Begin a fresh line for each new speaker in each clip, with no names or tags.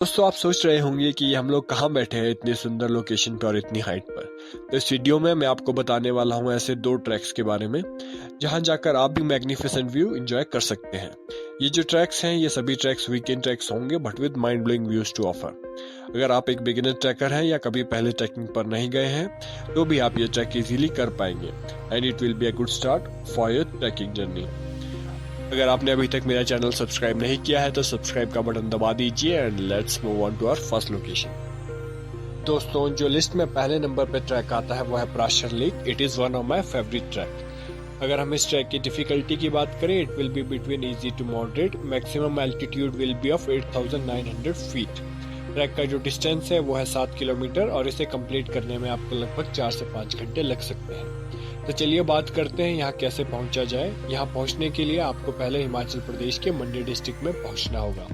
दोस्तों आप सोच रहे होंगे कि हम लोग कहाँ बैठे हैं इतनी सुंदर लोकेशन पर और इतनी हाइट पर। तो इस वीडियो में मैं आपको बताने वाला हूँ ऐसे 2 ट्रैक्स के बारे में जहाँ जाकर आप भी मैग्निफिसेंट व्यू एंजॉय कर सकते हैं। ये जो ट्रैक्स हैं ये सभी ट्रैक्स वीकेंड ट्रैक्स होंगे but with mind blowing views to offer. अगर आप एक बिगिनर ट्रैकर हैं या कभी पहले ट्रैकिंग पर नहीं गए हैं तो भी आप ये ट्रैक इजीली कर पाएंगे and it will be a good start for your trekking journey. अगर आपने अभी तक मेरा चैनल सब्सक्राइब नहीं किया है तो सब्सक्राइब का बटन दबा दीजिए and let's move on to our first location. दोस्तों जो लिस्ट में पहले नंबर पे ट्रैक आता है वो है Prashar lake. It is one of my favourite trek. अगर हम इस ट्रैक की डिफिकल्टी की बात करें it will be between easy to moderate. Maximum altitude will be of 8900 feet. Trek का जो डिस्टेंस है वो है 7 किलोमीटर और इसे कंप्लीट करने में आपको लगभग 4 से 5 घंटे लग सकते हैं। तो चलिए बात करते हैं यहाँ कैसे पहुंचा जाए। यहाँ पहुंचने के लिए आपको पहले हिमाचल प्रदेश के मंडी डिस्ट्रिक्ट में पहुंचना होगा।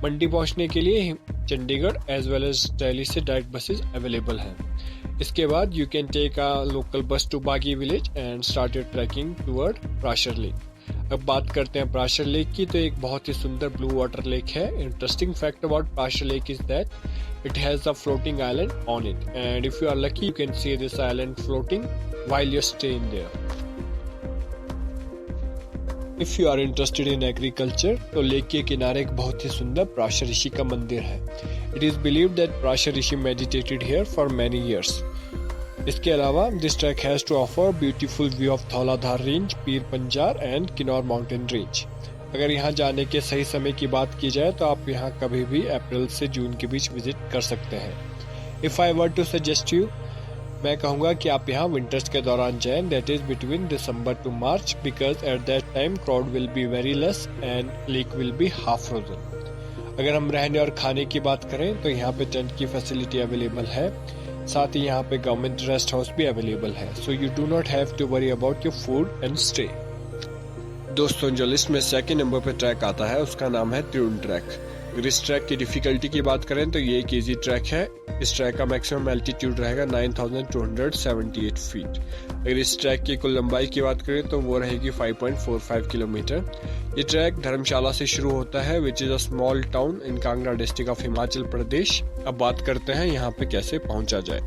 मंडी पहुंचने के लिए Chandigarh as well as Delhi से डायरेक्ट बसेस अवेलेबल हैं। इसके बाद you can take a local bus to Bagi village and start your trekking toward Prashar lake. अब बात करते हैं प्राशर लेक की। तो एक बहुत ही सुंदर ब्लू वाटर लेक है। Interesting fact about Prashar lake is that it has a floating island on it and if you are lucky you can see this island floating while you're staying there. If you are interested in agriculture तो lake के किनारे एक बहुत ही सुंदर प्राशर ऋषि का मंदिर है। It is believed that Prashar Rishi meditated here for many years. इसके अलावा this track has to offer beautiful view of Dhauladhar range, Pir पंजार and Kinnaur mountain range. अगर यहाँ जाने के सही समय की बात की जाए तो आप यहाँ कभी भी अप्रैल से जून के बीच विजिट कर सकते हैं। If I were to suggest you मैं कहूँगा कि आप यहाँ विंटर्स के दौरान जाएं, that is between December to March because at that time crowd will be very less and lake will be half frozen. अगर हम रहने और खाने की बात करें तो यहाँ पे टेंट की फैसिलिटी अवेलेबल है। साथ ही यहाँ पे गवर्नमेंट रेस्ट हाउस भी अवेलेबल है। So you do not have to worry about your food and stay. दोस्तों जो लिस्ट में सेकंड नंबर पर ट्रैक आता है उसका नाम है त्रिउंड ट्रैक। अगर इस ट्रैक की डिफिकल्टी की बात करें तो ये एक इजी ट्रैक है। इस ट्रैक का मैक्सिमम एल्टीट्यूड रहेगा 9278 फीट। अगर इस ट्रैक की कुल लंबाई की बात करें तो वो रहेगी 5.45 किलोमीटर। ये ट्रैक धर्मशाला से शुरू होता है which is a small town in Kangra district of Himachal Pradesh. अब बात करते हैं यहाँ पे कैसे पहुंचा जाए।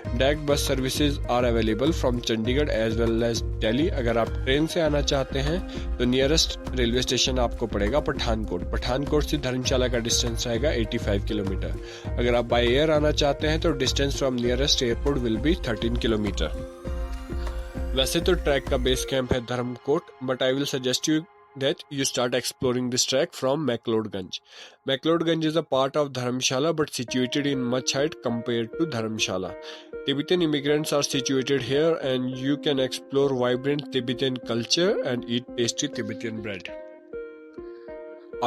Direct bus services are available from Chandigarh as well as Delhi. अगर आप ट्रेन से आना चाहते हैं तो नियरेस्ट रेलवे स्टेशन आपको पड़ेगा पठानकोट। पठानकोट से धर्मशाला का डिस्टेंस रहेगा 85 किलोमीटर। अगर आप बाय एयर आना चाहते हैं तो distance from nearest airport will be 13 kilometre. वैसे तो ट्रैक का बेस कैंप है Dharamkot but I will suggest you that you start exploring this track from McLeodganj. McLeodganj is a part of Dharamshala but situated in much height compared to Dharamshala. Tibetan immigrants are situated here and you can explore vibrant Tibetan culture and eat tasty Tibetan bread.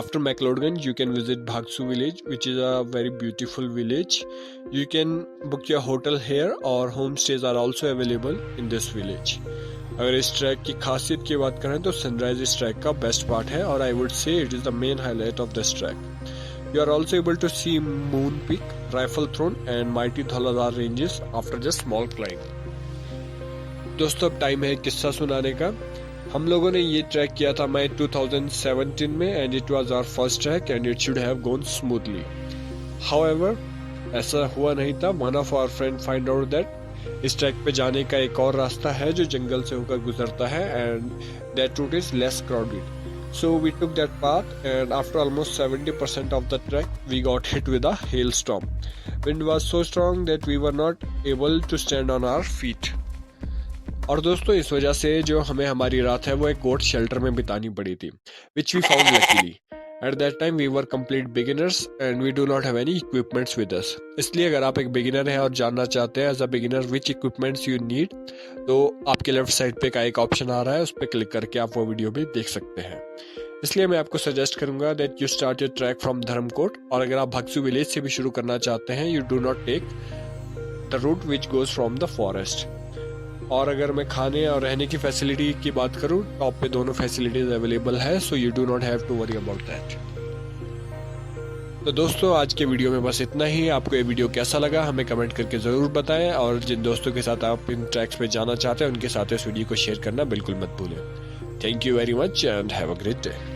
After McLeodganj you can visit Bhagsu village which is a very beautiful village. You can book your hotel here or homestays are also available in this village. अगर इस trek की खासियत की बात करें तो sunrise इस track का बेस्ट पार्ट है और I would say it is the main highlight of this trek. You are also able to see moon peak, rifle throne and mighty Dhauladhar ranges after just small climb. दोस्तों अब time है किस्सा सुनाने का। हम लोगों ने ये ट्रैक किया था मई 2017 में and it was our first trek and it should have gone smoothly. However ऐसा हुआ नहीं था। One of our friend find out that इस ट्रैक पे जाने का एक और रास्ता है जो जंगल से होकर गुजरता है and that route is less crowded. So we took that path and after almost 70% of the trek we got hit with a hail storm. Wind was so strong that we were not able to stand on our feet. और दोस्तों इस वजह से जो हमें हमारी रात है वो एक गोट शेल्टर में बितानी पड़ी थी which we found luckily. At that time we were complete beginners and we do not have any equipments with us. इसलिए अगर आप एक बिगिनर हैं और जानना चाहते हैं as a beginner which equipments you need तो आपके लेफ्ट साइड पे का एक ऑप्शन आ रहा है, उस पर क्लिक करके आप वो वीडियो भी देख सकते हैं। इसलिए मैं आपको सजेस्ट करूंगा that you start your track from Dharamkot और अगर आप भगसू विलेज से भी शुरू करना चाहते हैं you do not take the route which goes from the forest. और अगर मैं खाने और रहने की फैसिलिटी की बात करूं टॉप पे दोनों फैसिलिटीज अवेलेबल है so you do not have to worry about that. तो दोस्तों आज के वीडियो में बस इतना ही। आपको ये वीडियो कैसा लगा हमें कमेंट करके जरूर बताएं और जिन दोस्तों के साथ आप इन ट्रैक्स पे जाना चाहते हैं उनके साथ इस वीडियो को शेयर करना बिल्कुल मत भूलें। Thank you very much and have a great day.